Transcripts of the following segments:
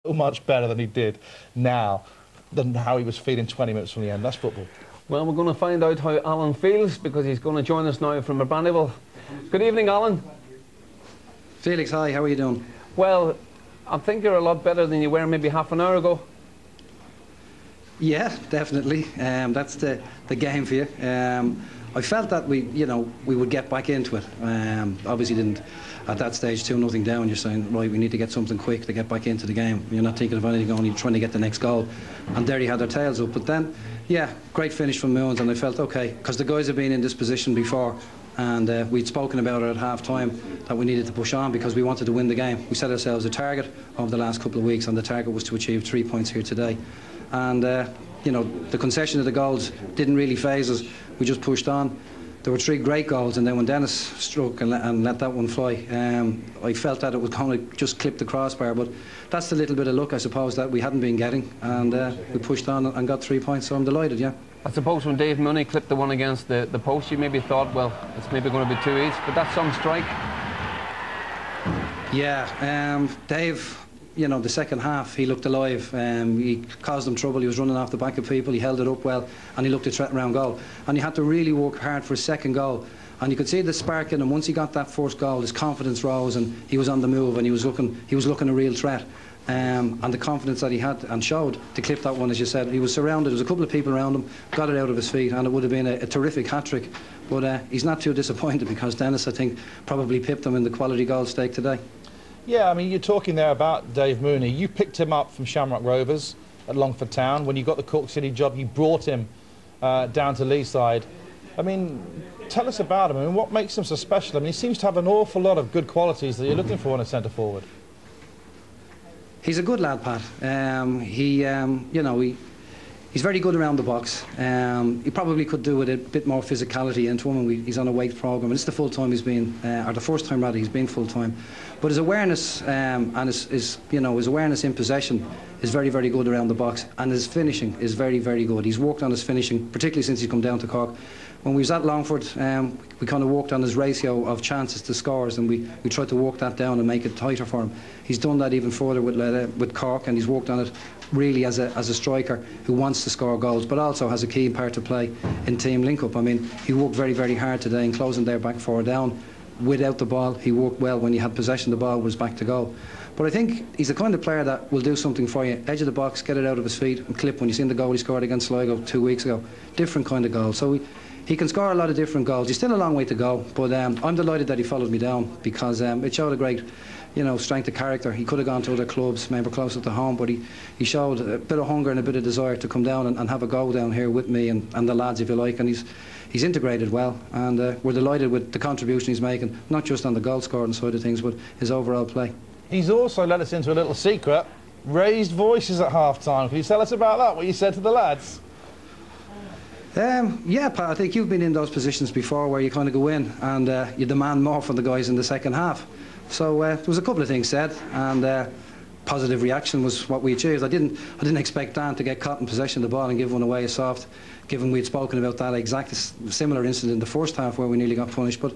so much better than he did now, than how he was feeling 20 minutes from the end. That's football. Well, we're going to find out how Alan feels, because he's going to join us now from Brandywell. Good evening, Alan. Felix, hi, how are you doing? Well, I think you're a lot better than you were maybe half an hour ago. Yeah, definitely. That's the game for you. I felt that we would get back into it. Obviously didn't, at that stage, 2-0 down, you're saying, right, we need to get something quick to get back into the game. You're not thinking of anything, only trying to get the next goal. And Derry had their tails up. But then, yeah, great finish from Moons, and I felt, okay, because the guys have been in this position before, and we'd spoken about it at half-time, that we needed to push on because we wanted to win the game. We set ourselves a target over the last couple of weeks, and the target was to achieve 3 points here today. And, the concession of the goals didn't really faze us. We just pushed on. There were 3 great goals, and then when Dennis struck and let that one fly, I felt that it was going to just clip the crossbar. But that's the little bit of luck, I suppose, that we hadn't been getting, and we pushed on and got 3 points, so I'm delighted, yeah. I suppose when Dave Mooney clipped the one against the post, you maybe thought, well, it's maybe going to be too easy, but that's some strike. Yeah, Dave, the second half, he looked alive. He caused them trouble. He was running off the back of people. He held it up well, and he looked a threat around goal. And he had to really work hard for his second goal. And you could see the spark in him. Once he got that first goal, his confidence rose, and he was on the move, and he was looking a real threat. And the confidence that he had and showed to clip that one, as you said, he was surrounded. There was a couple of people around him, got it out of his feet, and it would have been a terrific hat-trick. But he's not too disappointed, because Dennis, I think, probably pipped him in the quality goal stake today. Yeah, I mean, you're talking there about Dave Mooney. You picked him up from Shamrock Rovers at Longford Town. When you got the Cork City job, you brought him down to Leeside. I mean, tell us about him. I mean, what makes him so special? I mean, he seems to have an awful lot of good qualities that you're looking for in a centre forward. He's a good lad, Pat. He's very good around the box. He probably could do with a bit more physicality into him, and he's on a weight programme. It's the full time he's been, or the first time rather he's been full time. But his awareness and his awareness in possession is very, very good around the box, and his finishing is very, very good. He's worked on his finishing, particularly since he's come down to Cork. When we was at Longford, we kind of worked on his ratio of chances to scores, and we tried to work that down and make it tighter for him. He's done that even further with Cork, and he's worked on it really as a striker who wants to score goals, but also has a key part to play in team link-up. I mean, he worked very, very hard today in closing their back 4 down. Without the ball, he worked well. When he had possession, the ball was back to goal. But I think he's the kind of player that will do something for you. Edge of the box, get it out of his feet and clip. When you seen the goal he scored against Sligo 2 weeks ago, different kind of goal. So he can score a lot of different goals. He's still a long way to go, but I'm delighted that he followed me down, because it showed a great strength of character. He could have gone to other clubs, maybe closer to home, but he showed a bit of hunger and a bit of desire to come down and have a go down here with me and the lads, if you like. And he's integrated well, and we're delighted with the contribution he's making, not just on the goal scoring side of things, but his overall play. He's also let us into a little secret: raised voices at half-time. Can you tell us about that, what you said to the lads? Yeah, Pat, I think you've been in those positions before where you kind of go in and you demand more from the guys in the second half. So there was a couple of things said, and positive reaction was what we achieved. I didn't expect Dan to get caught in possession of the ball and give one away as soft, given we'd spoken about that exact similar incident in the first half where we nearly got punished. But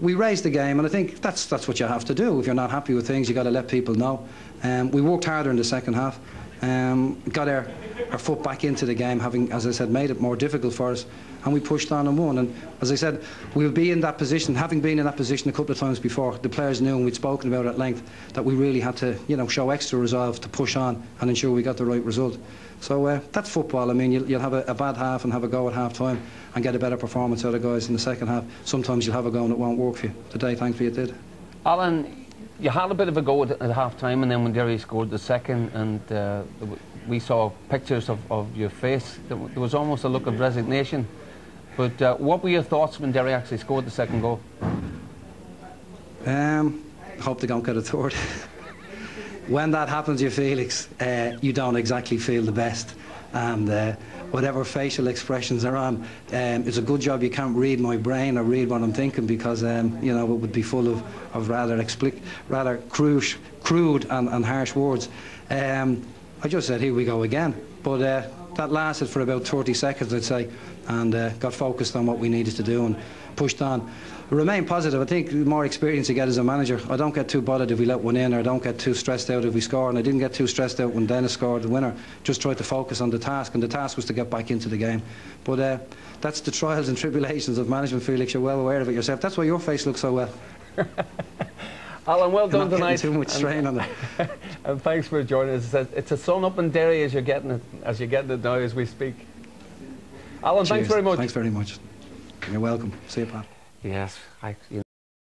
we raised the game, and I think that's what you have to do. If you're not happy with things, you got to let people know. We worked harder in the second half, got our foot back into the game, having, as I said, made it more difficult for us, and we pushed on and won. And as I said, we'll be in that position, having been in that position a couple of times before. The players knew, and we'd spoken about it at length, that we really had to show extra resolve to push on and ensure we got the right result. So that's football. I mean, you'll have a bad half and have a go at half time and get a better performance out of guys in the second half. Sometimes you'll have a go and it won't work for you. Today, thankfully, it did. Alan, you had a bit of a go at half time, and then when Derry scored the second, and we saw pictures of your face, there was almost a look of resignation. But what were your thoughts when Derry actually scored the second goal? Hope they don't get a third. When that happens to you, Felix, you don't exactly feel the best, and whatever facial expressions are on, it's a good job you can't read my brain or read what I'm thinking, because it would be full of rather crude and harsh words. I just said, here we go again. But that lasted for about 30 seconds, I'd say, and got focused on what we needed to do and pushed on. Remain positive. I think the more experience you get as a manager, I don't get too bothered if we let one in, or I don't get too stressed out if we score, and I didn't get too stressed out when Dennis scored the winner. Just tried to focus on the task, and the task was to get back into the game. But that's the trials and tribulations of management, Felix. You're well aware of it yourself. That's why your face looks so well. Alan, well done tonight. Too much strain on it. And thanks for joining us. It's a sun up in Derry as you're getting it now as we speak. Alan, cheers. Thanks very much. Thanks very much. You're welcome. See you, Pat. Yes,